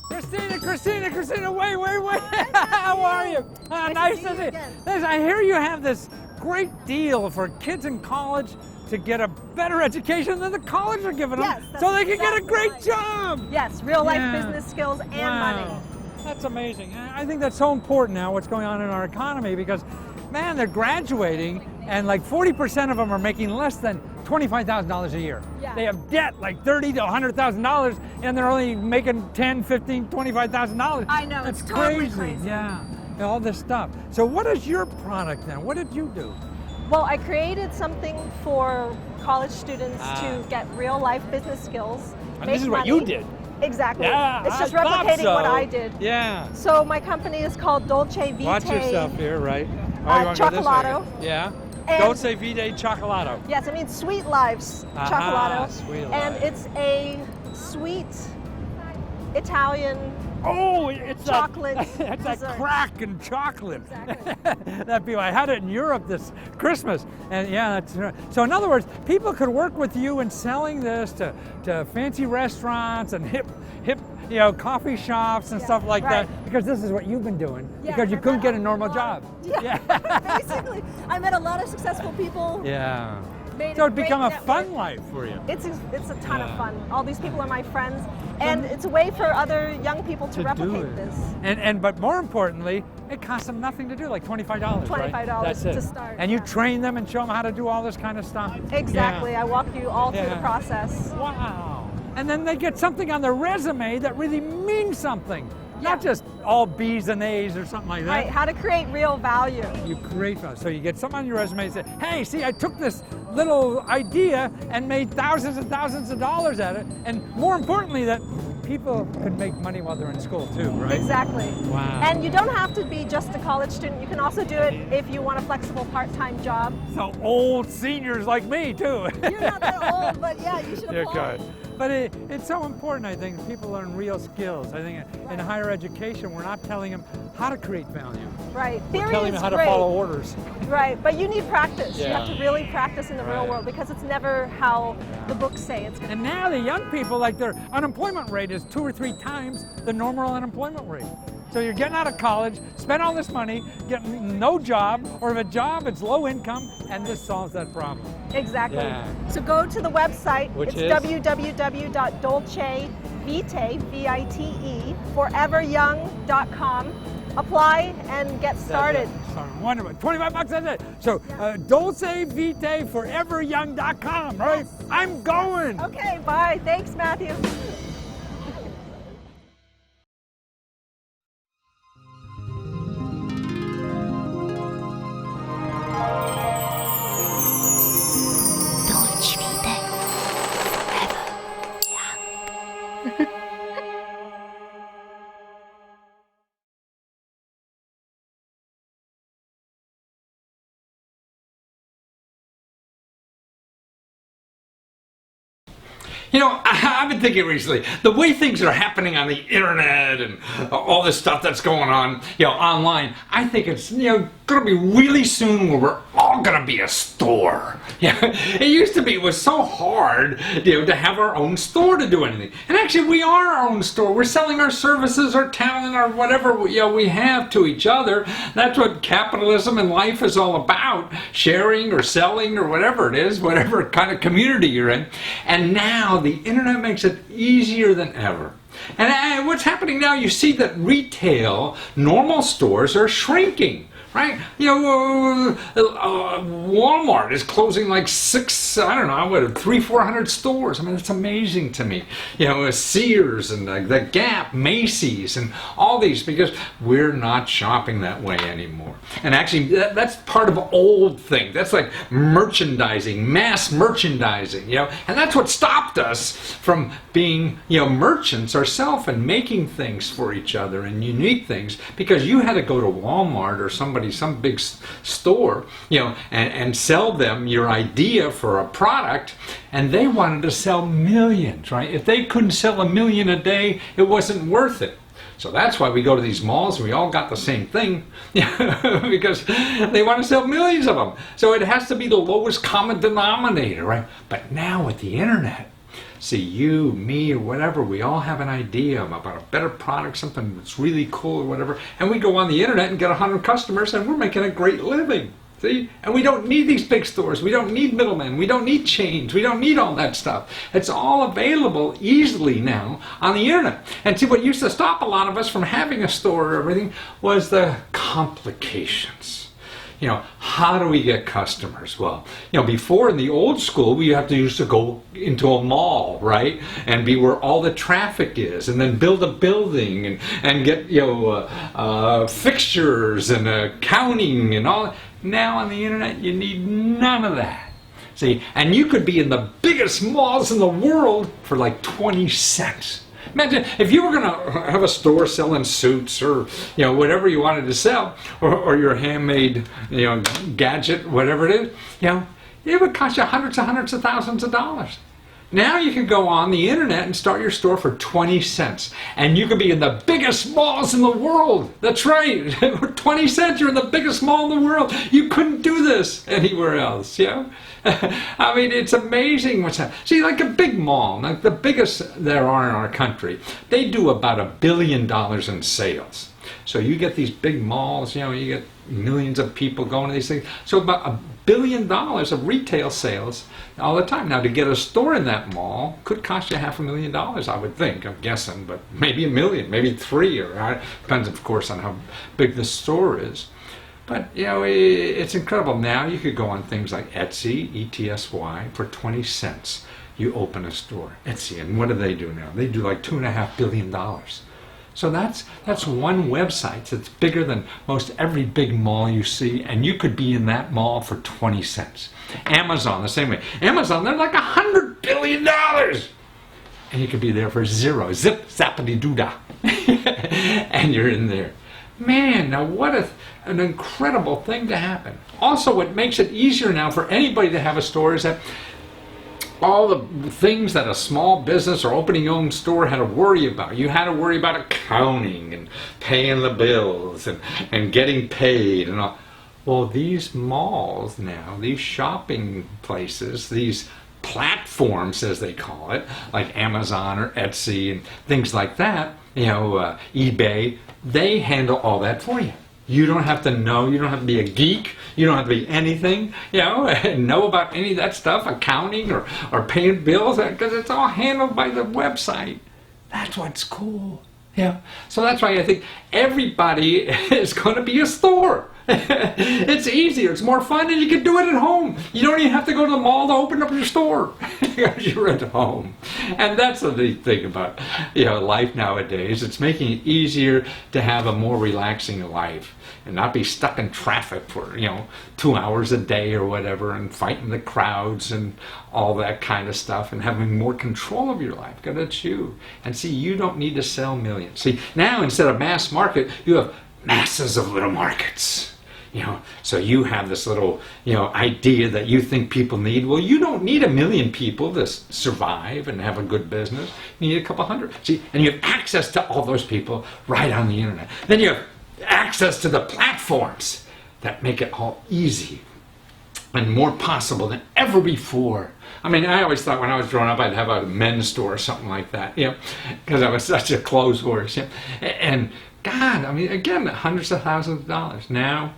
Christina, wait. How are you? Nice to see you. Listen, I hear you have this great deal for kids in college to get a better education than the college are giving them, so they can get a great job. Yes, real life business skills and money. That's amazing. I think that's so important now, what's going on in our economy, because, man, they're graduating and like 40% of them are making less than $25,000 a year. Yeah. They have debt like $30,000 to $100,000 and they're only making $10,000, $15,000, $25,000. I know, that's it's totally crazy. Yeah, all this stuff. So what is your product then? What did you do? Well, I created something for college students to get real life business skills. And this is what you did. Exactly. Yeah, it's just replicating what I did. Yeah. So my company is called Dolce Vitae. Watch yourself here, right? Chocolato. Yeah. And Dolce Vitae Chocolato. Yes, it means Sweet Lives Chocolato. Sweet and Lives. it's a sweet Italian it's chocolate that's dessert. that crack and chocolate. Exactly. That'd be, I had it in Europe this Christmas, and yeah, that's so. In other words, people could work with you in selling this to fancy restaurants and hip coffee shops and stuff like that, because this is what you've been doing, because you couldn't get a normal job. Basically, I met a lot of successful people. Yeah. So it's become a fun life for you. It's a ton of fun. All these people are my friends, and it's a way for other young people to replicate this. But more importantly, it costs them nothing to do, like $25. $25 That's it. to start. And you train them and show them how to do all this kind of stuff. Exactly. Yeah. I walk you all through the process. Wow. And then they get something on their resume that really means something. Not just all B's and A's or something like that. Right, how to create real value. You create value. So you get something on your resume and say, hey, see, I took this little idea and made thousands and thousands of dollars at it. And more importantly, that people could make money while they're in school too, right? Exactly. Wow. And you don't have to be just a college student. You can also do it if you want a flexible part-time job. So old seniors like me too. You're not that old, but yeah, you should apply. You're good. But it's so important, I think, people learn real skills. I think in higher education, we're not telling them how to create value. Right. We're telling them how to follow orders. Right, but you need practice. Yeah. You have to really practice in the real world, because it's never how the books say it's going to be. And now the young people, like, their unemployment rate is 2 or 3 times the normal unemployment rate. So you're getting out of college, spend all this money, getting no job, or if a job, it's low income, and this solves that problem. Exactly. Yeah. So go to the website. Which it's is? www.dolcevitae, V-I-T-E, foreveryoung.com. Apply and get started. Wonderful. $25, that's it. So Dolce Vitae, foreveryoung.com, right? Yes. I'm going. Okay, bye. Thanks, Matthew. You know, I've been thinking recently, the way things are happening on the internet and all this stuff that's going on, online, I think it's, going to be really soon where we're all going to be a store. Yeah, it used to be, it was so hard, to have our own store to do anything. And actually, we are our own store. We're selling our services, our talent, or whatever, we have to each other. That's what capitalism and life is all about, sharing or selling or whatever it is, whatever kind of community you're in. And now the internet makes it easier than ever. And what's happening now, you see that retail, normal stores are shrinking. Right? Walmart is closing like 300-400 stores. I mean, it's amazing to me. Sears and the Gap, Macy's, and all these, because we're not shopping that way anymore. And actually, that's part of an old thing. That's like merchandising, mass merchandising, and that's what stopped us from being, merchants ourselves and making things for each other and unique things, because you had to go to Walmart or some big store, and sell them your idea for a product, and they wanted to sell millions, right? If they couldn't sell 1 million a day, it wasn't worth it. So that's why we go to these malls and we all got the same thing, because they want to sell millions of them. So it has to be the lowest common denominator, right? But now with the internet, See, you, me, or whatever, we all have an idea about a better product, something that's really cool or whatever, and we go on the internet and get 100 customers and we're making a great living. See? And we don't need these big stores. We don't need middlemen. We don't need chains. We don't need all that stuff. It's all available easily now on the internet. And see, what used to stop a lot of us from having a store or everything was the complications. You know, how do we get customers? Well, you know, before in the old school, we used to go into a mall, right? And be where all the traffic is, and then build a building and get, you know, fixtures and accounting and all. Now on the internet, you need none of that. See, and you could be in the biggest malls in the world for like 20 cents. Imagine if you were going to have a store selling suits or, you know, whatever you wanted to sell, or your handmade, you know, gadget, whatever it is, you know, it would cost you hundreds of thousands of dollars. Now you can go on the internet and start your store for 20 cents. And you could be in the biggest malls in the world. That's right. For 20 cents, you're in the biggest mall in the world. You couldn't do this anywhere else, you know? I mean, it's amazing what's happening. See, like a big mall, like the biggest there are in our country, they do about $1 billion in sales. So you get these big malls, you know, you get millions of people going to these things. So about $1 billion of retail sales all the time. Now, to get a store in that mall could cost you $500,000, I would think. I'm guessing, but maybe $1 million, maybe $3 million, or depends, of course, on how big the store is. But, you know, it's incredible. Now you could go on things like Etsy, ETSY, for 20 cents. You open a store, Etsy, and what do they do now? They do like $2.5 billion. So that's one website that's bigger than most every big mall you see, and you could be in that mall for 20 cents. Amazon, the same way. Amazon, they're like $100 billion. And you could be there for zero. Zip, zappity doo-dah. And you're in there. Man, now what an incredible thing to happen. Also, what makes it easier now for anybody to have a store is that all the things that a small business or opening your own store had to worry about. You had to worry about accounting and paying the bills and getting paid and all. Well, these malls now, these shopping places, these platforms, as they call it, like Amazon or Etsy and things like that, you know, eBay, they handle all that for you. You don't have to know, you don't have to be a geek, you don't have to be anything, you know about any of that stuff, accounting or paying bills, because it's all handled by the website. That's what's cool. Yeah. So that's why I think everybody is going to be a store. It's easier, it's more fun, and you can do it at home. You don't even have to go to the mall to open up your store. You're at home. And that's the neat thing about, you know, life nowadays. It's making it easier to have a more relaxing life and not be stuck in traffic for, you know, 2 hours a day or whatever, and fighting the crowds and all that kind of stuff, and having more control of your life, because it's you. And see, you don't need to sell millions. See, now instead of mass market, you have masses of little markets. You know, so you have this little, you know, idea that you think people need. Well, you don't need 1 million people to survive and have a good business. You need a couple hundred. See, and you have access to all those people right on the internet. Then you have access to the platforms that make it all easy and more possible than ever before. I mean, I always thought when I was growing up I'd have a men's store or something like that, you know, because I was such a clothes horse. You know? And God, I mean, again, hundreds of thousands of dollars. Now,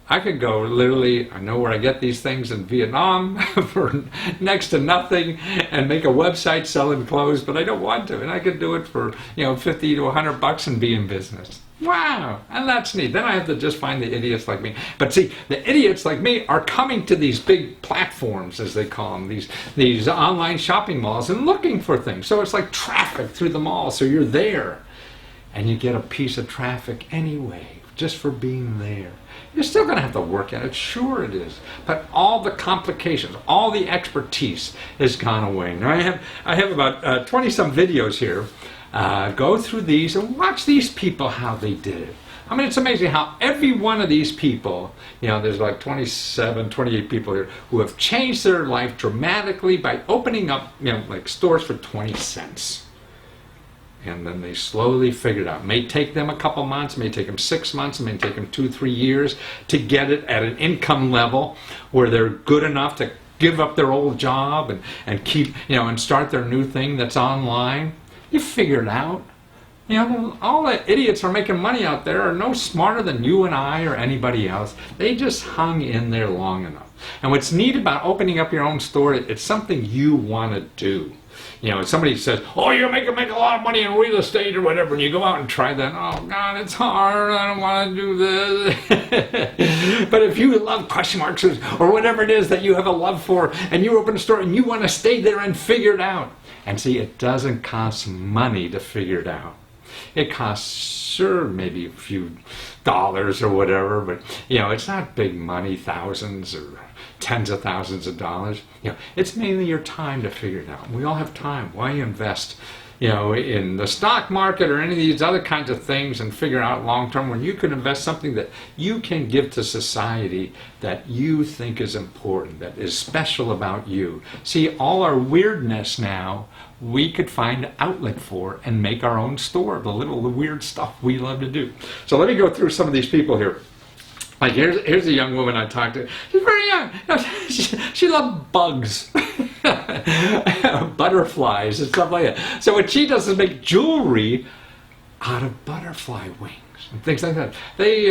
I could go literally, I know where I get these things in Vietnam for next to nothing and make a website selling clothes, but I don't want to. And I could do it for, you know, 50 to $100 and be in business. Wow, and that's neat. Then I have to just find the idiots like me. But see, the idiots like me are coming to these big platforms, as they call them, these online shopping malls, and looking for things. So it's like traffic through the mall. So you're there, and you get a piece of traffic anyway, just for being there. You're still going to have to work at it, sure it is. But all the complications, all the expertise has gone away. Now I have about 20-some videos here. Go through these and watch these people, how they did it. I mean, it's amazing how every one of these people, you know, there's like 27, 28 people here who have changed their life dramatically by opening up, you know, like stores for 20 cents. And then they slowly figured it out. It may take them a couple months, it may take them 6 months, it may take them 2-3 years to get it at an income level where they're good enough to give up their old job and keep, and start their new thing that's online. You figure it out. All the idiots who are making money out there are no smarter than you and I or anybody else. They just hung in there long enough. And what's neat about opening up your own store, it's something you want to do. Somebody says, oh, you make a lot of money in real estate or whatever, and you go out and try that. Oh, God, it's hard. I don't want to do this. But if you love question marks or whatever it is that you have a love for, and you open a store and you want to stay there and figure it out. And see, it doesn't cost money to figure it out. It costs, sure, maybe a few dollars or whatever, but, it's not big money, thousands or tens of thousands of dollars. It's mainly your time to figure it out. We all have time. Why invest, in the stock market or any of these other kinds of things and figure out long term when you can invest something that you can give to society that you think is important, that is special about you. See, all our weirdness now, we could find an outlet for and make our own store, the weird stuff we love to do. So let me go through some of these people here. Like here's a young woman I talked to. She's very young. She loved bugs, butterflies and stuff like that. So what she does is make jewelry out of butterfly wings and things like that. The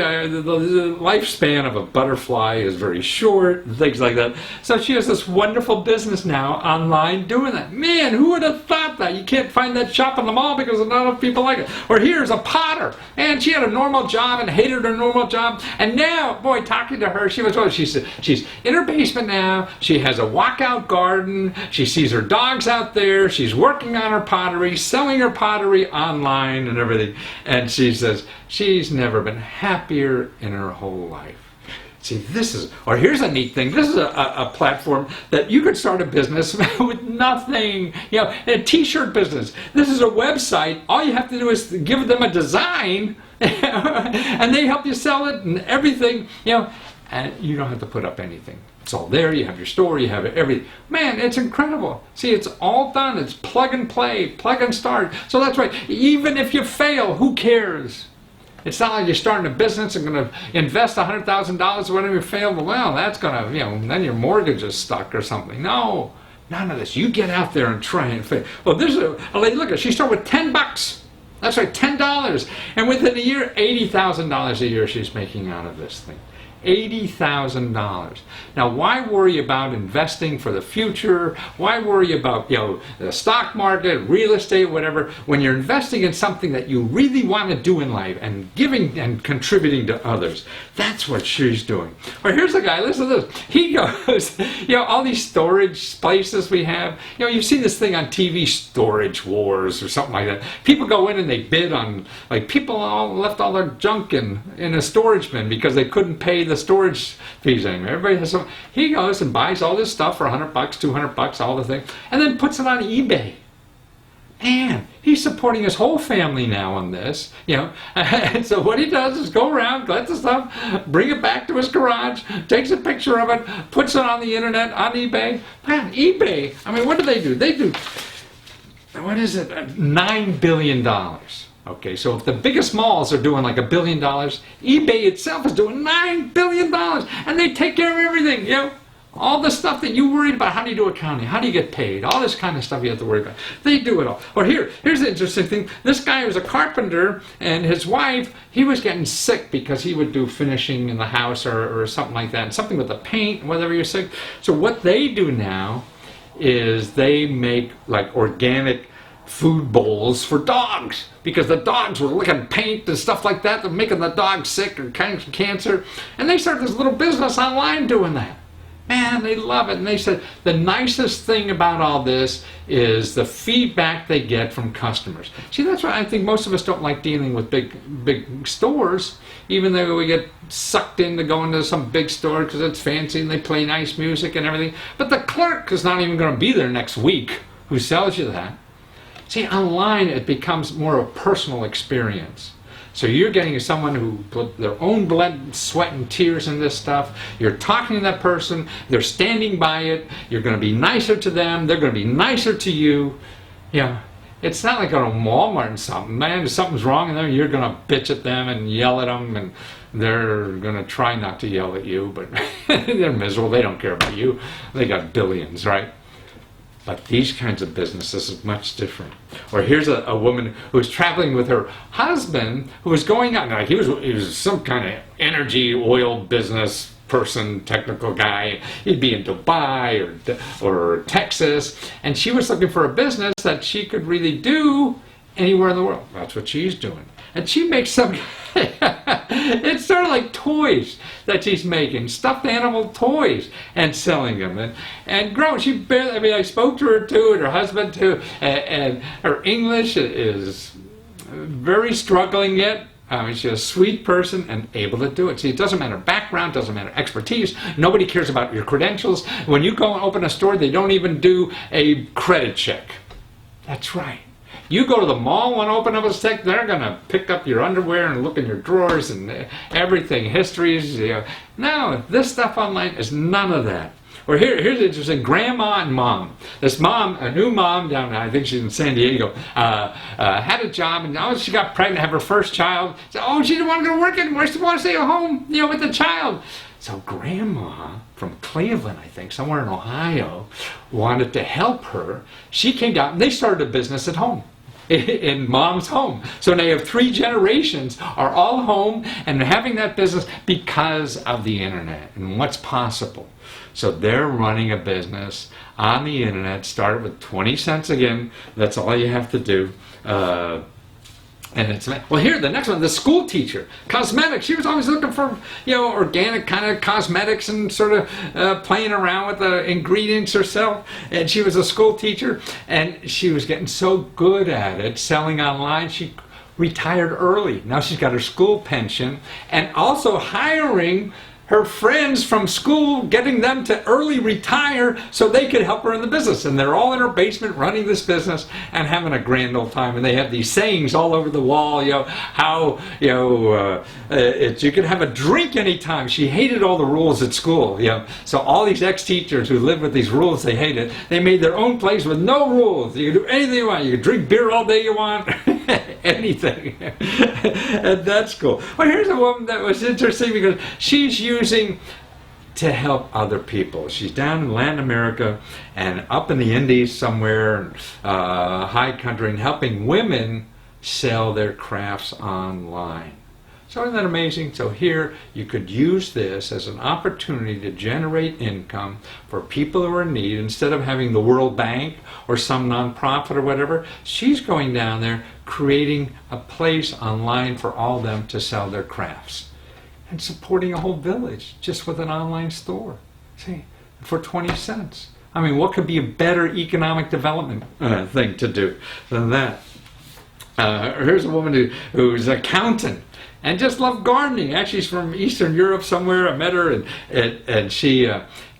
lifespan of a butterfly is very short and things like that. So she has this wonderful business now online doing that. Man, who would have thought that? You can't find that shop in the mall because not enough people like it. Or here's a potter, and she had a normal job and hated her normal job, and now, boy, talking to her, she's in her basement now. She has a walkout garden. She sees her dogs out there. She's working on her pottery, selling her pottery online and everything. And she says she's never been happier in her whole life. See, here's a neat thing. This is a platform that you could start a business with nothing, a t-shirt business. This is a website. All you have to do is give them a design and they help you sell it and everything, and you don't have to put up anything. It's all there. You have your store. You have everything. Man, it's incredible. See, it's all done. It's plug and play, plug and start. So that's right. Even if you fail, who cares? It's not like you're starting a business and going to invest $100,000 whenever you fail. Well, that's going to, then your mortgage is stuck or something. No, none of this. You get out there and try and fail. Well, there's a lady, look, she started with $10. That's right, $10. And within a year, $80,000 a year she's making out of this thing. $80,000. Now, why worry about investing for the future? Why worry about, the stock market, real estate, whatever, when you're investing in something that you really want to do in life and giving and contributing to others? That's what she's doing. Or here's a guy, listen to this. He goes, all these storage places we have, you've seen this thing on TV, Storage Wars or something like that. People go in and they bid on, like, people all left all their junk in a storage bin because they couldn't pay the storage fees anymore. Everybody has some. He goes and buys all this stuff for $100, $200, all the thing, and then puts it on eBay. Man, he's supporting his whole family now on this, And so what he does is go around, collect the stuff, bring it back to his garage, takes a picture of it, puts it on the internet, on eBay. Man, eBay. I mean, what do? They do. What is it? $9 billion. Okay, so if the biggest malls are doing like $1 billion, eBay itself is doing $9 billion, and they take care of everything, all the stuff that you worried about. How do you do accounting? How do you get paid? All this kind of stuff you have to worry about. They do it all. Or here's the interesting thing. This guy was a carpenter, and his wife, he was getting sick because he would do finishing in the house or something like that, something with the paint, whether you're sick. So what they do now is they make like organic food bowls for dogs because the dogs were licking paint and stuff like that. They're making the dogs sick or cancer. And they started this little business online doing that. Man, they love it. And they said the nicest thing about all this is the feedback they get from customers. See, that's why I think most of us don't like dealing with big stores, even though we get sucked into going to some big store because it's fancy and they play nice music and everything. But the clerk is not even going to be there next week who sells you that. See, online it becomes more of a personal experience. So you're getting someone who put their own blood, sweat, and tears in this stuff. You're talking to that person. They're standing by it. You're going to be nicer to them. They're going to be nicer to you. It's not like going to Walmart and something. Man, if something's wrong in there, you're going to bitch at them and yell at them, and they're going to try not to yell at you, but they're miserable. They don't care about you. They got billions, right? But these kinds of businesses is much different. Or here's a woman who was traveling with her husband, who was going out, like he was some kind of energy oil business person, technical guy. He'd be in Dubai or Texas, and she was looking for a business that she could really do anywhere in the world. That's what she's doing. And she makes some, it's sort of like toys that she's making, stuffed animal toys, and selling them. And growing, she barely, I mean, I spoke to her too, and her husband too, and her English is very struggling yet. She's a sweet person and able to do it. See, it doesn't matter background, doesn't matter expertise. Nobody cares about your credentials. When you go and open a store, they don't even do a credit check. That's right. You go to the mall, want to open up a stick, they're going to pick up your underwear and look in your drawers and everything, histories. No, this stuff online is none of that. Or here's interesting, grandma and mom. This mom, a new mom down there, I think she's in San Diego, had a job, and she got pregnant, had her first child. So, she didn't want to go to work anymore. She wanted to stay at home, with the child. So grandma from Cleveland, I think, somewhere in Ohio, wanted to help her. She came down, and they started a business at home. In mom's home. So they have 3 generations are all home and having that business because of the internet and what's possible. So they're running a business on the internet, started with 20 cents again. That's all you have to do. And it's, well, here, the next one, the school teacher, cosmetics. She was always looking for, organic kind of cosmetics and sort of playing around with the ingredients herself. And she was a school teacher, and she was getting so good at it, selling online, she retired early. Now she's got her school pension, and also hiring her friends from school, getting them to early retire so they could help her in the business. And they're all in her basement running this business and having a grand old time. And they have these sayings all over the wall, how, you can have a drink anytime. She hated all the rules at school, So all these ex-teachers who lived with these rules they hated, they made their own place with no rules. You can do anything you want. You can drink beer all day you want. Anything. And that's cool. Well, here's a woman that was interesting because she's using to help other people. She's down in Latin America and up in the Indies somewhere, high country, and helping women sell their crafts online. So isn't that amazing? So here you could use this as an opportunity to generate income for people who are in need. Instead of having the World Bank or some nonprofit or whatever, she's going down there creating a place online for all of them to sell their crafts. And supporting a whole village just with an online store. See, for 20 cents. I mean, what could be a better economic development thing to do than that? Here's a woman who's an accountant and just loved gardening. Actually, she's from Eastern Europe somewhere. I met her, and she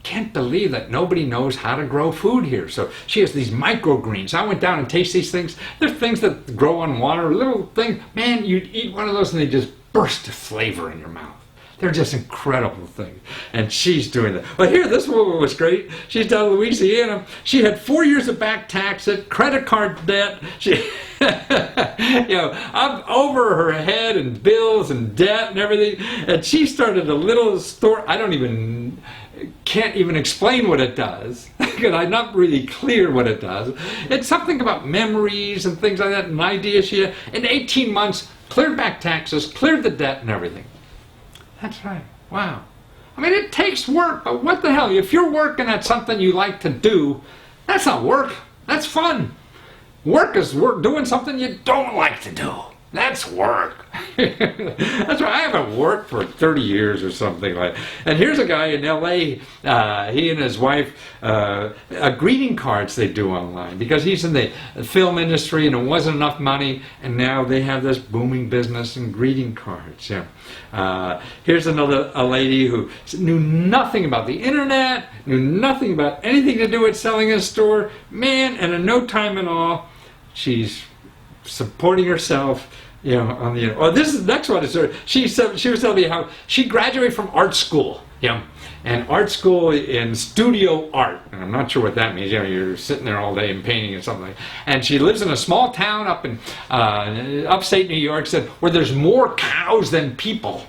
can't believe that nobody knows how to grow food here. So she has these microgreens. I went down and tasted these things. They're things that grow on water, little things. Man, you'd eat one of those and they just burst of flavor in your mouth. They're just incredible things. And she's doing that. Well, here, this woman was great. She's down in Louisiana. She had 4 years of back taxes, credit card debt. She, up over her head and bills and debt and everything. And she started a little store. Can't even explain what it does because I'm not really clear what it does. It's something about memories and things like that, and ideas. She had, in 18 months, cleared back taxes, cleared the debt and everything. That's right. Wow. I mean, it takes work, but what the hell? If you're working at something you like to do, that's not work. That's fun. Work is doing something you don't like to do. That's work. That's right. I haven't worked for 30 years or something like that. And here's a guy in L.A., he and his wife, greeting cards they do online because he's in the film industry and it wasn't enough money, and now they have this booming business in greeting cards. Here's a lady who knew nothing about the internet, knew nothing about anything to do with selling in a store. Man, and in no time at all, she's supporting herself, you know, on the, oh, this is the next one. She was telling me how she graduated from art school, you know, and art school in studio art. And I'm not sure what that means. You know, you're sitting there all day and painting and something like that. And she lives in a small town up in upstate New York, said, where there's more cows than people.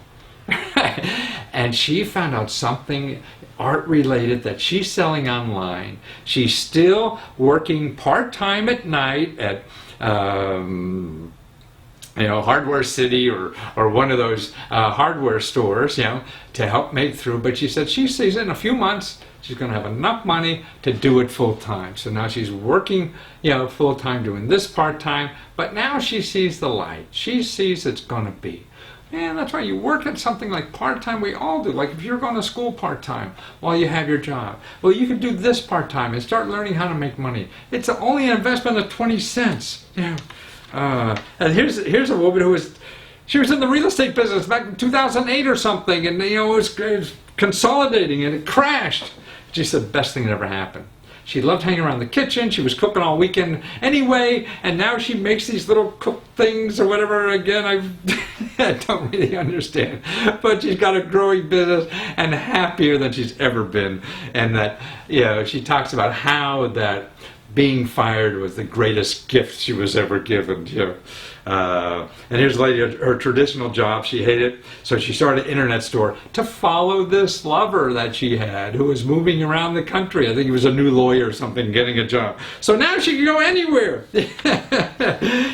And she found out something art related that she's selling online. She's still working part-time at night at you know, Hardware City or one of those hardware stores, you know, to help make through. But she said she sees in a few months she's going to have enough money to do it full time. So now she's working, you know, full time doing this part time. But now she sees the light. She sees it's going to be. And that's right, you work at something like part-time, we all do. Like if you're going to school part-time while you have your job, well, you can do this part-time and start learning how to make money. It's only an investment of 20 cents. Yeah. And here's a woman who she was in the real estate business back in 2008 or something, and you know, it was consolidating and it crashed. She said, best thing that ever happened. She loved hanging around the kitchen. She was cooking all weekend anyway, and now she makes these little cooked things or whatever. Again, I don't really understand, but she's got a growing business and happier than she's ever been. And that, you know, she talks about how that being fired was the greatest gift she was ever given. You know. And here's a lady, her traditional job, she hated it, so she started an internet store to follow this lover that she had who was moving around the country. I think he was a new lawyer or something, getting a job. So now she can go anywhere. You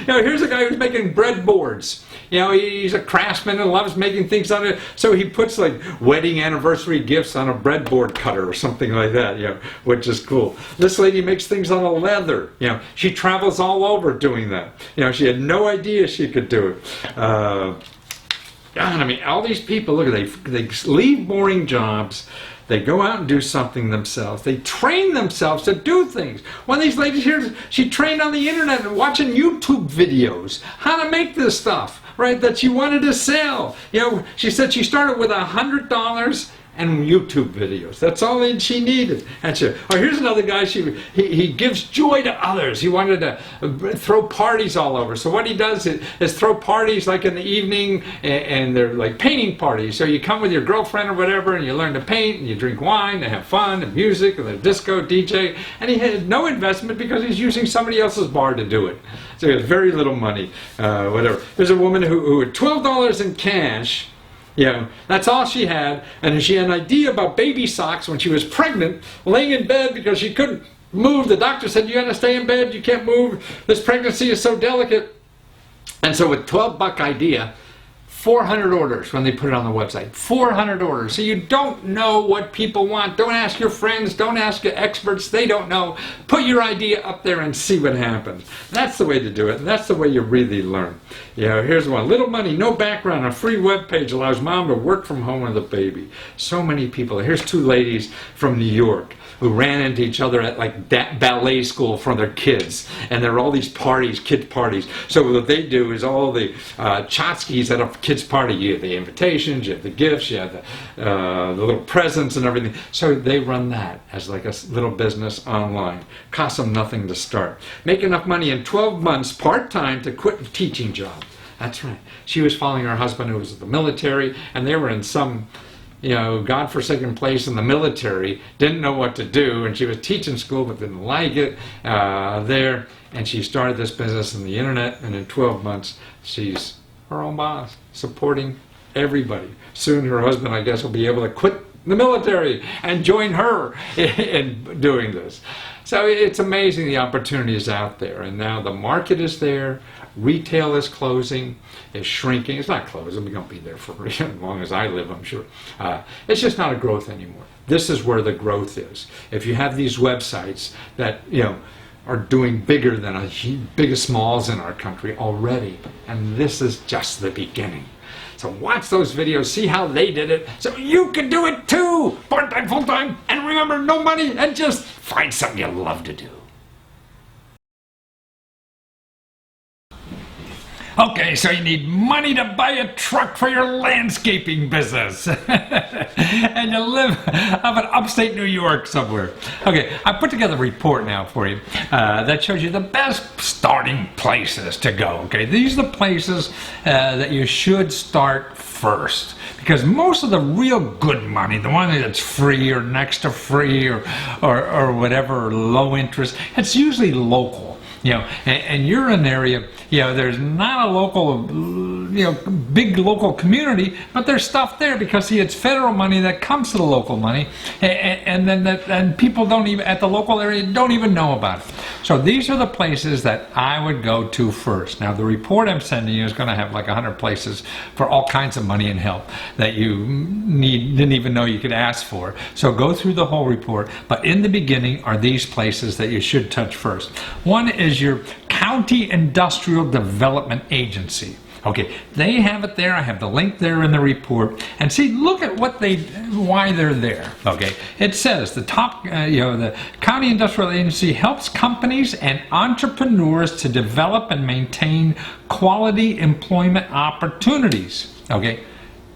know, here's a guy who's making breadboards. You know, he's a craftsman and loves making things on it. So he puts like wedding anniversary gifts on a breadboard cutter or something like that, you know, which is cool. This lady makes things on a leather. You know, she travels all over doing that. You know, she had no idea she could do it. God, I mean, all these people, look, they leave boring jobs. They go out and do something themselves. They train themselves to do things. One of these ladies here, she trained on the internet and watching YouTube videos, how to make this stuff, right, that she wanted to sell. You know, she said she started with $100 and YouTube videos. That's all that she needed. And she, oh, here's another guy. He gives joy to others. He wanted to throw parties all over. So what he does is throw parties like in the evening, and they're like painting parties. So you come with your girlfriend or whatever, and you learn to paint, and you drink wine, and have fun, and music, and the disco, DJ. And he had no investment because he's using somebody else's bar to do it. So he has very little money, whatever. There's a woman who had $12 in cash. Yeah, that's all she had, and she had an idea about baby socks when she was pregnant, laying in bed because she couldn't move. The doctor said, you gotta stay in bed, you can't move, this pregnancy is so delicate. And so with $12 idea, 400 orders when they put it on the website. 400 orders. So you don't know what people want. Don't ask your friends. Don't ask your experts. They don't know. Put your idea up there and see what happens. That's the way to do it. That's the way you really learn. You know, here's one. Little money, no background. A free web page allows mom to work from home with a baby. So many people. Here's two ladies from New York who ran into each other at like ballet school for their kids. And there were all these parties, kid parties. So what they do is all the tchotchkes at a kid's party. You have the invitations, you have the gifts, you have the little presents and everything. So they run that as like a little business online. Costs them nothing to start. Make enough money in 12 months part-time to quit a teaching job. That's right. She was following her husband who was in the military, and they were in some, you know, godforsaken place in the military, didn't know what to do, and she was teaching school but didn't like it there, and she started this business on the internet, and in 12 months she's her own boss, supporting everybody. Soon her husband, I guess, will be able to quit the military and join her in doing this. So it's amazing the opportunities out there, and now the market is there. Retail is closing, is shrinking. It's not closing. We're going to be there for as long as I live, I'm sure. It's just not a growth anymore. This is where the growth is. If you have these websites that, you know, are doing bigger than biggest malls in our country already, and this is just the beginning. So watch those videos, see how they did it, so you can do it too! Part-time, full-time, and remember, no money, and just find something you love to do. Okay, so you need money to buy a truck for your landscaping business. And you live up in upstate New York somewhere. Okay, I put together a report now for you that shows you the best starting places to go. Okay, these are the places that you should start first. Because most of the real good money, the one that's free or next to free or whatever, or low interest, it's usually local. You know, and you're in an area, you know, there's not a local, you know, big local community, but there's stuff there because, see, it's federal money that comes to the local money, and then people don't even, at the local area, don't even know about it. So these are the places that I would go to first. Now, the report I'm sending you is going to have like 100 places for all kinds of money and help that you didn't even know you could ask for. So go through the whole report, but in the beginning are these places that you should touch first. One is your County Industrial Development Agency. Okay, they have it there. I have the link there in the report. And see, look at why they're there. Okay, it says the the County Industrial Agency helps companies and entrepreneurs to develop and maintain quality employment opportunities. Okay,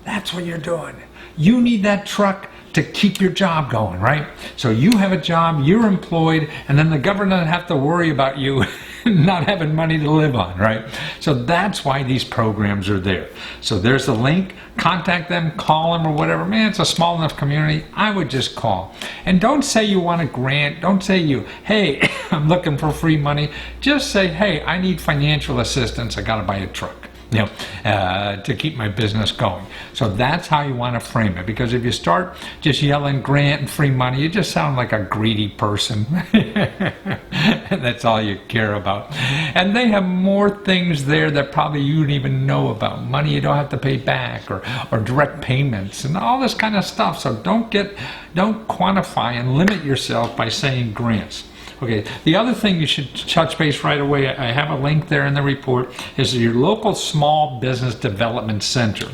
that's what you're doing. You need that truck to keep your job going, right? So you have a job, you're employed, and then the government doesn't have to worry about you not having money to live on, right? So that's why these programs are there. So there's the link. Contact them, call them, or whatever. Man, it's a small enough community. I would just call. And don't say you want a grant. Don't say hey, I'm looking for free money. Just say, hey, I need financial assistance. I got to buy a truck. You know, to keep my business going. So that's how you want to frame it. Because if you start just yelling grant and free money, you just sound like a greedy person. And that's all you care about. And they have more things there that probably you don't even know about. Money you don't have to pay back, or direct payments, and all this kind of stuff. So don't quantify and limit yourself by saying grants. Okay, the other thing you should touch base right away, I have a link there in the report, is your local small business development center.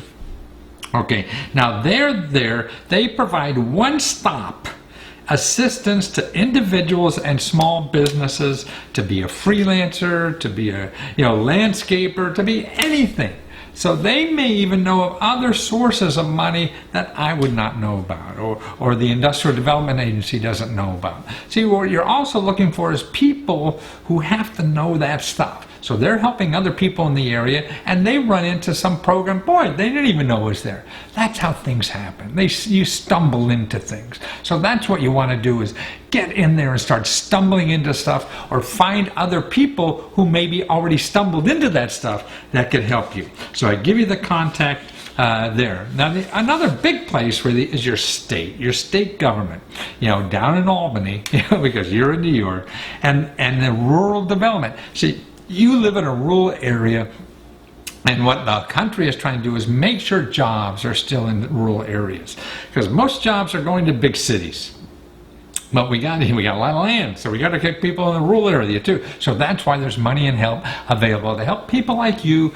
Okay, now they provide one-stop assistance to individuals and small businesses to be a freelancer, to be a landscaper, to be anything. So they may even know of other sources of money that I would not know about, or the Industrial Development Agency doesn't know about. See, what you're also looking for is people who have to know that stuff. So they're helping other people in the area, and they run into some program, boy, they didn't even know it was there. That's how things happen. You stumble into things. So that's what you want to do, is get in there and start stumbling into stuff, or find other people who maybe already stumbled into that stuff that could help you. So I give you the contact there. Now, another big place really is your state government, down in Albany, because you're in New York, and the rural development. See, you live in a rural area, and what the country is trying to do is make sure jobs are still in rural areas, because most jobs are going to big cities. But we got a lot of land, so we got to get people in the rural area too. So that's why there's money and help available to help people like you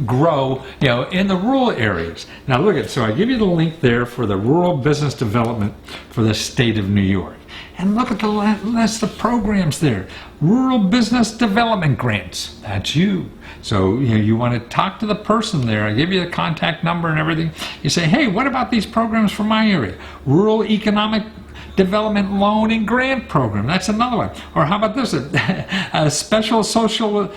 grow, in the rural areas. Now look at, so I give you the link there for the rural business development for the state of New York. And look at the list of programs there. Rural Business Development Grants. That's you. So you want to talk to the person there. I give you the contact number and everything. You say, hey, what about these programs for my area? Rural Economic Development Loan and Grant Program. That's another one. Or how about this? A special socially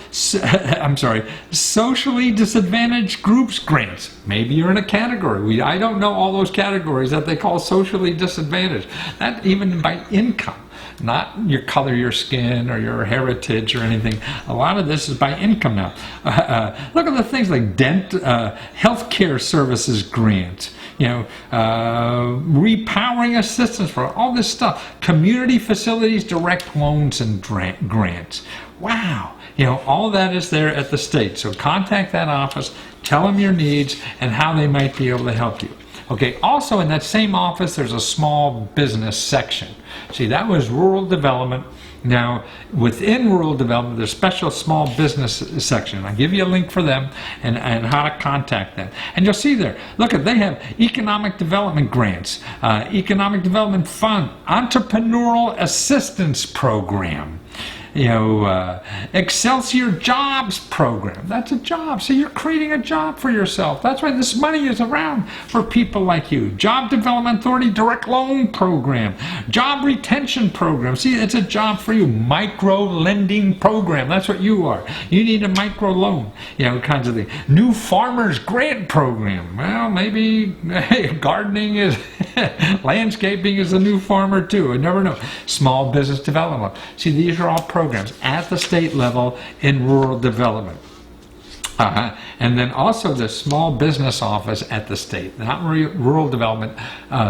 disadvantaged groups grants. Maybe you're in a category. I don't know all those categories that they call socially disadvantaged. That even by income. Not your color, your skin, or your heritage, or anything. A lot of this is by income now. Look at the things like healthcare services grant, repowering assistance for all this stuff, community facilities direct loans and grants. Wow, all that is there at the state. So contact that office, tell them your needs and how they might be able to help you. Okay, also in that same office, there's a small business section. See, that was rural development. Now, within rural development, there's a special small business section. I'll give you a link for them and how to contact them. And you'll see there, look, they have economic development grants, economic development fund, entrepreneurial assistance program. Excelsior Jobs program. That's a job. So you're creating a job for yourself. That's why this money is around for people like you. Job Development Authority direct loan program. Job retention program. See, it's a job for you. Micro lending program. That's what you are. You need a micro loan. Kinds of things. New Farmers Grant program. Well, maybe gardening is, landscaping is a new farmer too. I never know. Small business development. See, these are all programs at the state level in rural development. And then also the small business office at the state, not rural development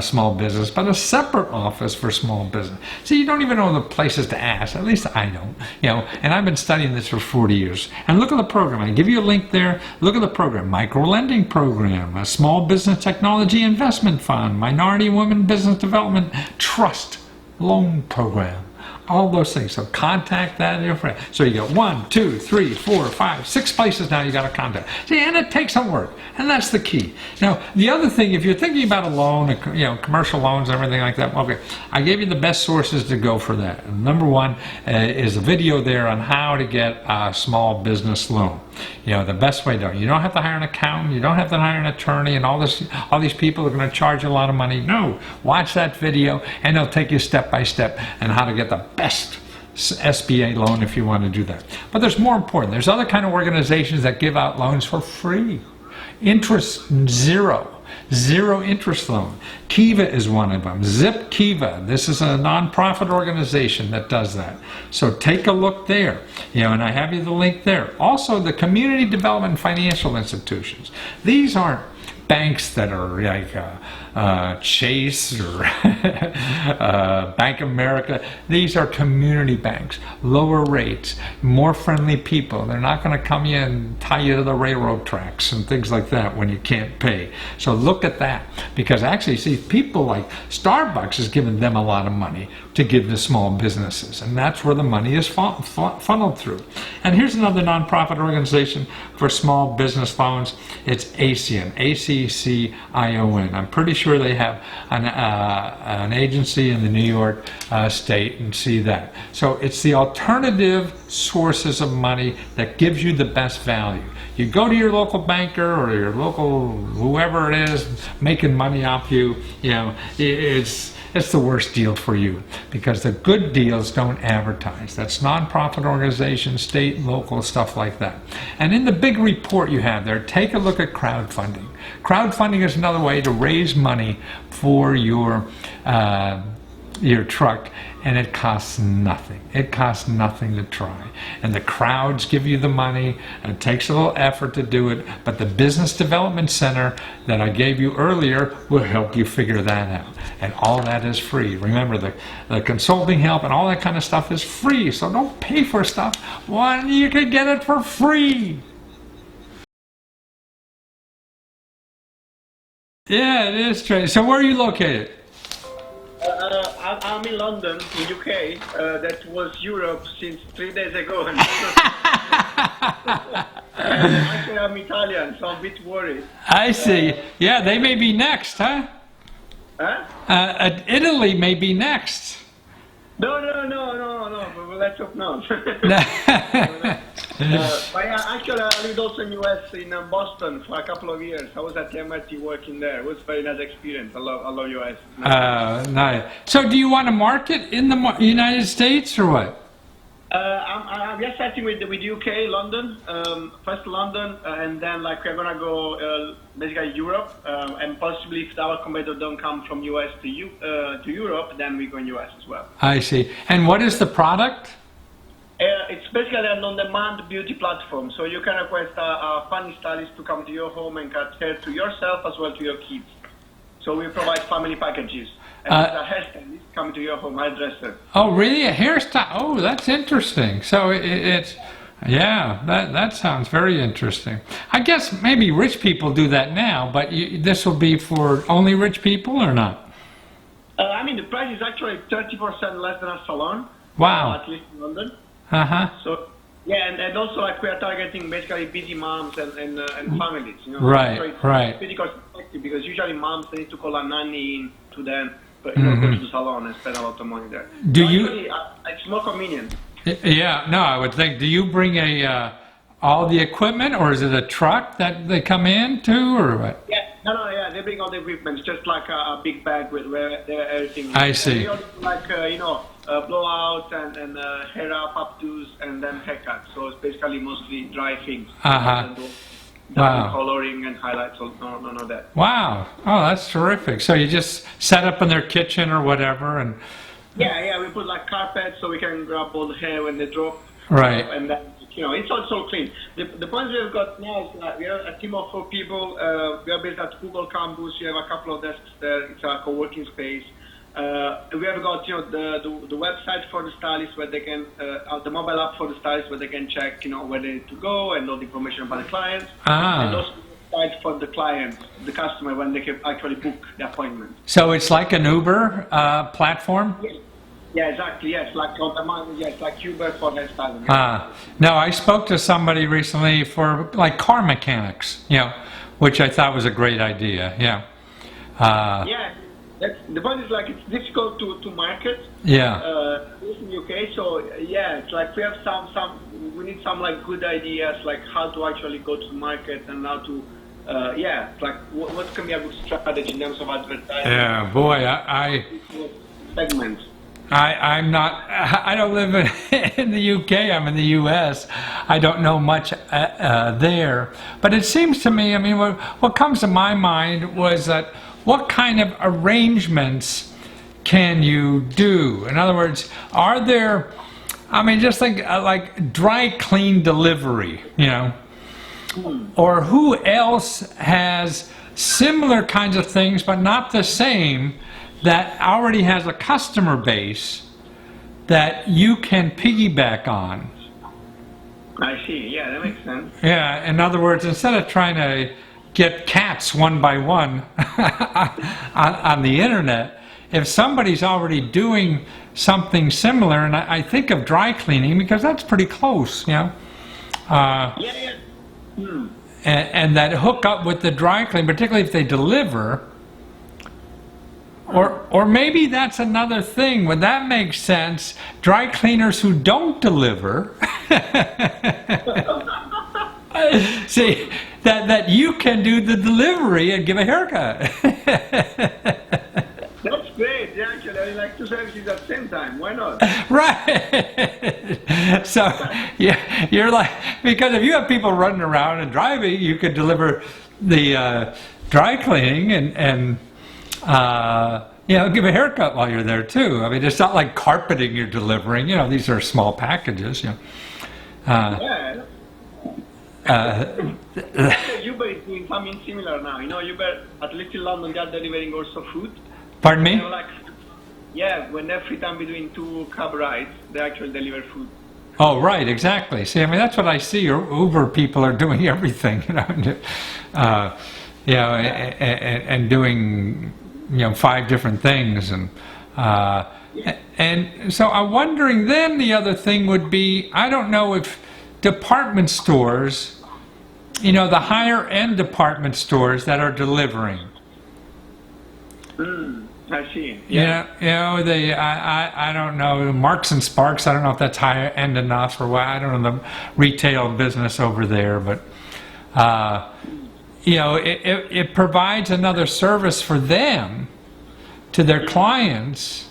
small business, but a separate office for small business. See, you don't even know the places to ask. At least I don't. And I've been studying this for 40 years. And look at the program. I give you a link there. Look at the program. Micro lending program, a small business technology investment fund, minority women business development trust loan program. All those things. So contact that your friend. So you got 1, 2, 3, 4, 5, 6 places now you got to contact. See, and it takes some work, and that's the key. Now, the other thing, if you're thinking about a loan, commercial loans, everything like that, okay, I gave you the best sources to go for that. And number one is a video there on how to get a small business loan. The best way to. You don't have to hire an accountant. You don't have to hire an attorney, and all these people are going to charge you a lot of money. No, watch that video, and they'll take you step by step on how to get the best SBA loan if you want to do that. But there's more important. There's other kind of organizations that give out loans for free. Interest zero interest loan. Kiva is one of them. Zip Kiva. This is a nonprofit organization that does that. So take a look there. And I have you the link there. Also, the community development financial institutions. These aren't banks that are like Chase or Bank of America. These are community banks, lower rates, more friendly people. They're not going to come in and tie you to the railroad tracks and things like that when you can't pay. So look at that, because actually, see, people like Starbucks is giving them a lot of money to give to small businesses, and that's where the money is funneled through. And here's another nonprofit organization for small business loans. It's ACCION, ACCION. I'm pretty sure they have an agency in the New York state, and see that. So it's the alternative sources of money that gives you the best value. You go to your local banker or your local whoever it is making money off you, it's the worst deal for you, because the good deals don't advertise. That's nonprofit organizations, state, local, stuff like that. And in the big report you have there, take a look at crowdfunding. Crowdfunding is another way to raise money for your truck, and it costs nothing. It costs nothing to try. And the crowds give you the money, and it takes a little effort to do it, but the Business Development Center that I gave you earlier will help you figure that out. And all that is free. Remember, the consulting help and all that kind of stuff is free, so don't pay for stuff when you can get it for free. Yeah, it is true. So where are you located? I'm in London, in UK. That was Europe since 3 days ago. Actually, I'm Italian, so I'm a bit worried. I see. Yeah, they may be next, huh? Huh? Italy may be next. No. Let's hope not. But yeah, actually, I lived also in US, in Boston, for a couple of years. I was at the MIT working there. It was a very nice experience. I love US. Nice. So, do you want to market in the United States or what? We are starting with UK, London, first London, and then we're gonna go basically Europe, and possibly if our competitors don't come from US to Europe, then we go in US as well. I see. And what is the product? It's basically an on-demand beauty platform, so you can request a funny stylist to come to your home and cut hair to yourself as well to your kids. So we provide family packages. And a hairstylist coming to your home, hairdresser. Oh, really? A hairstyle? Oh, that's interesting. So it's, yeah, that sounds very interesting. I guess maybe rich people do that now, but this will be for only rich people or not? I mean, the price is actually 30% less than a salon. Wow. At least in London. Uh-huh. So, yeah, and also we are targeting basically busy moms and families. Right, so it's right. pretty cost effective, because usually moms, they need to call a nanny in to them. But go to the salon and spend a lot of money there. It's more convenient. Yeah, no, I would think. Do you bring all the equipment, or is it a truck that they come into, or what? Yeah, yeah, they bring all the equipment. It's just like a big bag with where everything. I see. We also like blowouts and hair up, updos, and then haircuts. So it's basically mostly dry things. Wow. Coloring and highlights, none of that. Wow. Oh, that's terrific. So you just set up in their kitchen or whatever, and Yeah, we put like carpets so we can grab all the hair when they drop. Right. And then, it's also clean. The point we've got now is that we are a team of 4 people. We are based at Google campus. We have a couple of desks there. It's a co-working space. We have got, the website for the stylists where they can, the mobile app for the stylists where they can check, where they need to go and all the information about the clients. And also the website for the client, the customer, when they can actually book the appointment. So it's like an Uber platform? Yes. Yeah, exactly. Yes, like on demand. Yes, like Uber for hairstyling. No, I spoke to somebody recently for like car mechanics, which I thought was a great idea. Yeah. Yeah. The point is like it's difficult to market. Yeah. In UK, so yeah, it's like we have we need some like good ideas like how to actually go to the market and how to it's like what can be a good strategy in terms of advertising. Yeah, boy, I segments. I'm not. I don't live in the UK. I'm in the US. I don't know much there, but it seems to me. I mean, what comes to my mind was that what kind of arrangements can you do? In other words, are there? I mean, just think like dry clean delivery, or who else has similar kinds of things but not the same, that already has a customer base that you can piggyback on. I see. Yeah, that makes sense. Yeah, in other words, instead of trying to get cats one by one on the internet, if somebody's already doing something similar, and I think of dry cleaning because that's pretty close, Yeah. and that hook up with the dry clean, particularly if they deliver. Or maybe that's another thing. Would that make sense? Dry cleaners who don't deliver, see, that you can do the delivery and give a haircut. That's great. Yeah, actually, I like 2 services at the same time. Why not? Right. So yeah, you're like, because if you have people running around and driving, you could deliver the dry cleaning and give a haircut while you're there too. I mean, it's not like carpeting you're delivering. These are small packages. Yeah. Uber is doing something similar now. Uber, at least in London, they are delivering also food. Pardon me? When they're free time between 2 cab rides, they actually deliver food. Oh, right, exactly. See, I mean, that's what I see. Uber people are doing everything, and doing 5 different things, and so I'm wondering. Then the other thing would be, I don't know if department stores, the higher end department stores that are delivering. I see. Yeah. I don't know, Marks and Sparks. I don't know if that's higher end enough or what. I don't know the retail business over there, but. It provides another service for them to their clients.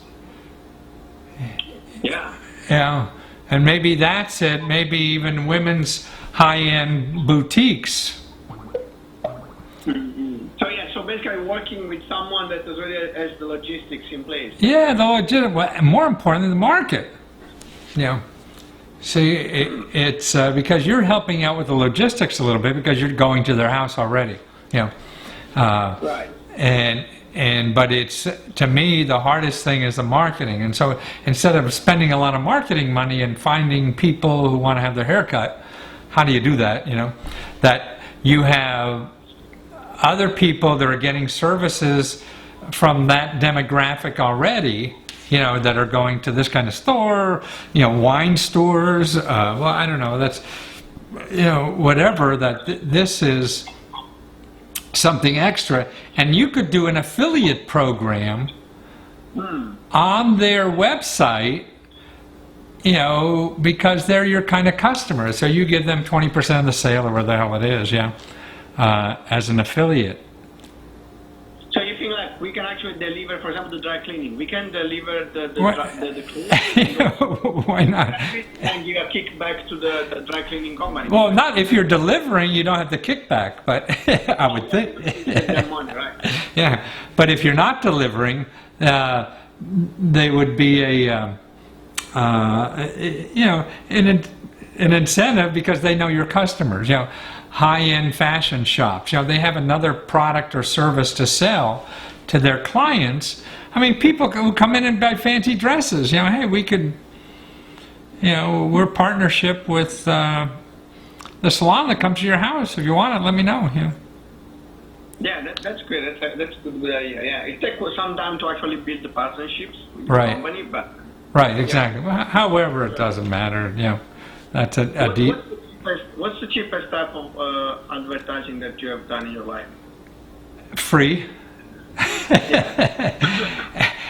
Yeah. And maybe that's it. Maybe even women's high-end boutiques. So basically working with someone that already has the logistics in place. Yeah, more importantly, the market. See, it's because you're helping out with the logistics a little bit because you're going to their house already, Right. But it's, to me, the hardest thing is the marketing. And so instead of spending a lot of marketing money and finding people who want to have their hair cut, how do you do that? That you have other people that are getting services from that demographic already, that are going to this kind of store, wine stores, I don't know, that's, whatever, that this is something extra. And you could do an affiliate program on their website, you know, because they're your kind of customer. So you give them 20% of the sale or whatever the hell it is, yeah, as an affiliate. So you think like we can actually deliver, for example, the dry cleaning. We can deliver the clothes. Why not? And give a kickback to the dry cleaning company. Well, not if you're delivering, you don't have the kickback, but I would think. Their money, right? Yeah, but if you're not delivering, they would be a, you know, an incentive because they know your customers. You know, high-end fashion shops. You know, they have another product or service to sell to their clients. I mean, people who come in and buy fancy dresses. You know, hey, we could. You know, we're partnership with the salon that comes to your house. If you want it, let me know. Yeah. Yeah, that's great. That's a good idea. Yeah, it takes some time to actually build the partnerships with the Right. company, but Right, exactly. Well, however, it doesn't matter. You know, that's a deep. what's the cheapest type of advertising that you have done in your life? Free.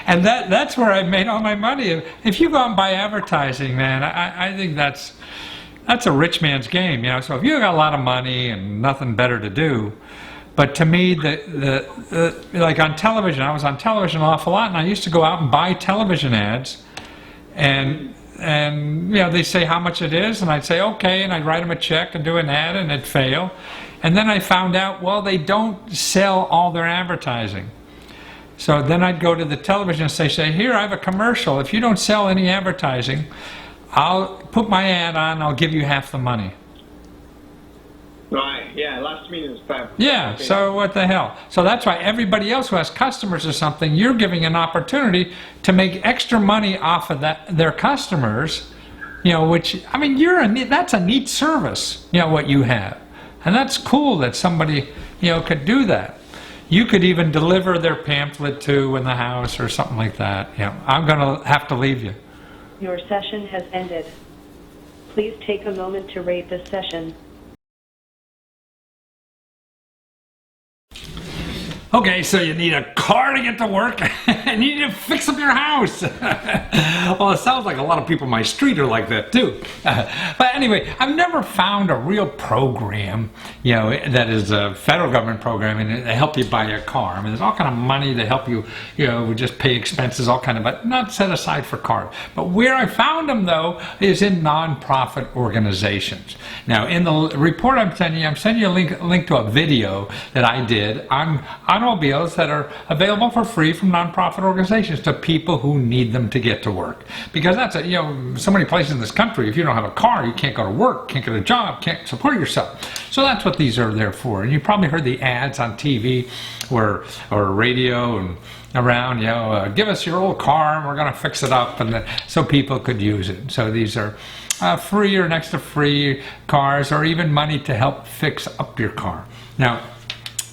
And that's where I've made all my money. If you go out and buy advertising, man, I think that's a rich man's game. You know, so if you got a lot of money and nothing better to do. But to me, like on television, I was on television an awful lot, and I used to go out and buy television ads, and you know, they say how much it is, and I'd say okay, and I'd write them a check and do an ad, and it'd fail. And then I found out, well, they don't sell all their advertising. So then I'd go to the television and say, here, I have a commercial. If you don't sell any advertising, I'll put my ad on, I'll give you half the money. Right, yeah, last minute stuff. Yeah, Okay. so what the hell? So that's why everybody else who has customers or something, you're giving an opportunity to make extra money off of their customers, you know, which, I mean, that's a neat service, you know, what you have. And that's cool that somebody, you know, could do that. You could even deliver their pamphlet to in the house or something like that. You know, I'm going to have to leave you. Your session has ended. Please take a moment to rate this session. Okay, so you need a car to get to work, and you need to fix up your house. Well, it sounds like a lot of people on my street are like that too. But anyway, I've never found a real program, you know, that is a federal government program and to help you buy a car. I mean, there's all kind of money to help you, you know, just pay expenses, all kind of, but not set aside for cars. But where I found them though is in nonprofit organizations. Now, in the report I'm sending you a link to a video that I did on automobiles that are available for free from nonprofit organizations to people who need them to get to work. Because that's you know, so many places in this country, if you don't have a car, you can't go to work, can't get a job, can't support yourself. So that's what these are there for. And you probably heard the ads on TV or radio and around, you know, give us your old car and we're going to fix it up, and so people could use it. So these are free or next to free cars, or even money to help fix up your car. Now,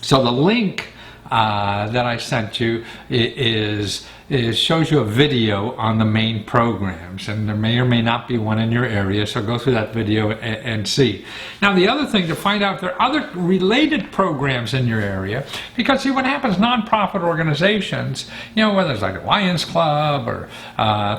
so the link that I sent you shows you a video on the main programs, and there may or may not be one in your area, so go through that video and see. Now, the other thing to find out if there are other related programs in your area, because see what happens, nonprofit organizations, you know, whether it's like a Lions Club or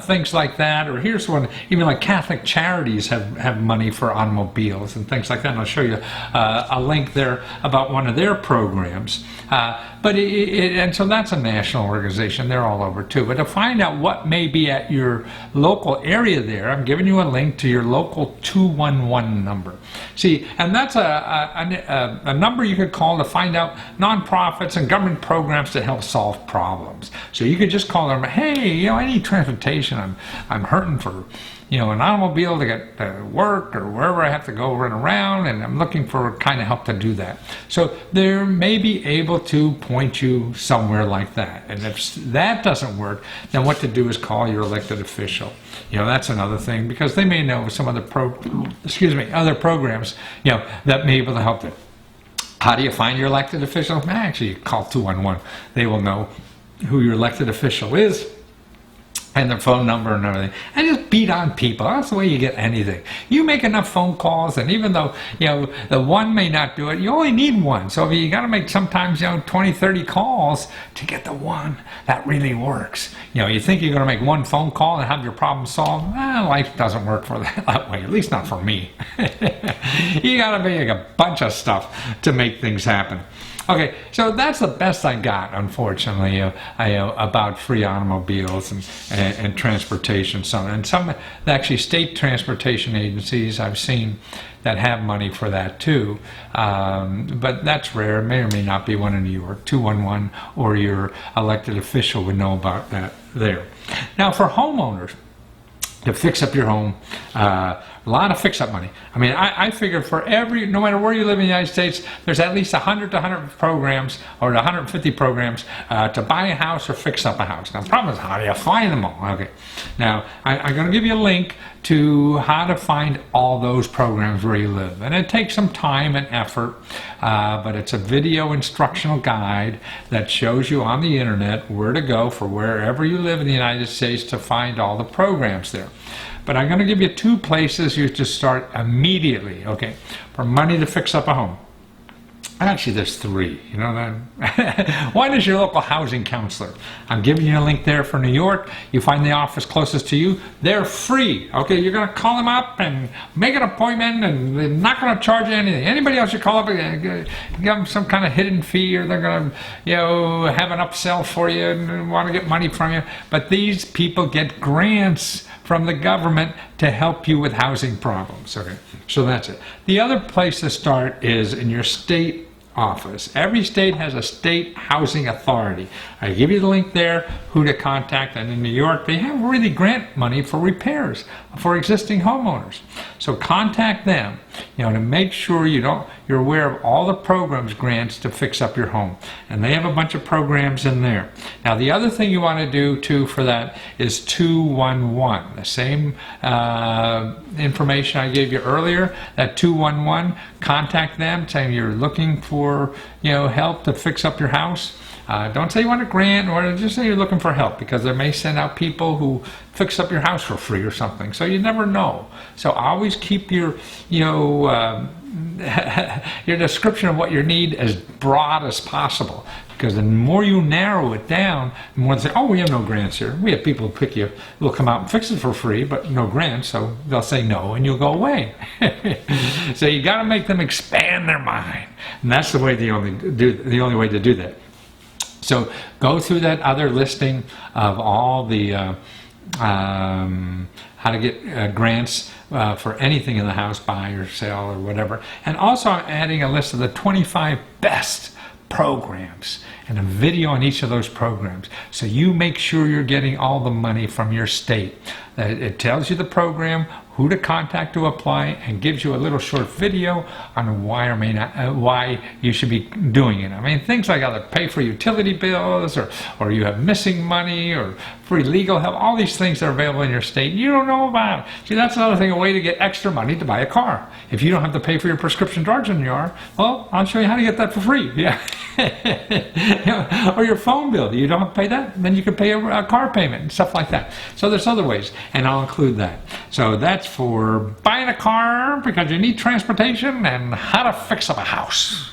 things like that, or here's one, even like Catholic Charities have money for automobiles and things like that, and I'll show you a link there about one of their programs. And so that's a national organization. They're all over too. But to find out what may be at your local area there, I'm giving you a link to your local 211 number. See, and that's a number you could call to find out nonprofits and government programs to help solve problems. So you could just call them, hey, you know, I need transportation. I'm hurting for, you know, an automobile to get to work or wherever I have to go run around, and I'm looking for kind of help to do that. So they may be able to point you somewhere like that. And if that doesn't work, then what to do is call your elected official. You know, that's another thing, because they may know some other other programs, you know, that may be able to help them. How do you find your elected official? Actually, you call 211. They will know who your elected official is. and their phone number and everything, and just beat on people. That's the way you get anything. You make enough phone calls, and even though, you know, the one may not do it, you only need one. So if you got to make sometimes, you know, 20, 30 calls to get the one that really works. You know, you think you're going to make one phone call and have your problem solved. Life doesn't work for that way, at least not for me. You got to make a bunch of stuff to make things happen. Okay, so that's the best I got, unfortunately, about free automobiles and transportation. And some actually state transportation agencies I've seen that have money for that too, but that's rare. It may or may not be one in New York. 211 or your elected official would know about that there. Now, for homeowners, to fix up your home, a lot of fix-up money. I mean, I figure for every, no matter where you live in the United States, there's at least 100 to 100 programs or 150 programs to buy a house or fix up a house. Now, the problem is, how do you find them all? Okay, now I'm going to give you a link to how to find all those programs where you live, and it takes some time and effort, but it's a video instructional guide that shows you on the internet where to go for wherever you live in the United States to find all the programs there. But I'm going to give you 2 places you just start immediately, okay, for money to fix up a home. Actually, there's 3, you know that. One is your local housing counselor. I'm giving you a link there for New York. You find the office closest to you. They're free, okay? You're going to call them up and make an appointment, and they're not going to charge you anything. Anybody else you call up, give them some kind of hidden fee, or they're going to, you know, have an upsell for you and want to get money from you. But these people get grants from the government to help you with housing problems. Okay, so that's it. The other place to start is in your state office. Every state has a state housing authority. I give you the link there, who to contact, and in New York they have really grant money for repairs for existing homeowners. So contact them, you know, to make sure you're aware of all the programs grants to fix up your home. And they have a bunch of programs in there. Now the other thing you want to do too for that is 211. The same information I gave you earlier, that 211, contact them saying you're looking for, you know, help to fix up your house. Don't say you want a grant, or just say you're looking for help, because they may send out people who fix up your house for free or something. So you never know. So always keep your, you know, your description of what you need as broad as possible, because the more you narrow it down, the more they say, oh, we have no grants here. We have people who pick you, will come out and fix it for free, but no grants, so they'll say no, and you'll go away. So you got to make them expand their mind, and that's the way the only way to do that. So go through that other listing of all the how to get grants for anything in the house, buy or sell or whatever. And also I'm adding a list of the 25 best programs and a video on each of those programs. So you make sure you're getting all the money from your state. It tells you the program, who to contact to apply, and gives you a little short video on why or may not, why you should be doing it. I mean, things like either pay for utility bills, or you have missing money, or free legal help, all these things that are available in your state you don't know about. See, that's another thing, a way to get extra money to buy a car. If you don't have to pay for your prescription drugs in your car, well, I'll show you how to get that for free. Yeah. Or your phone bill, you don't have to pay that, then you can pay a car payment and stuff like that. So there's other ways, and I'll include that. So that's for buying a car because you need transportation, and how to fix up a house.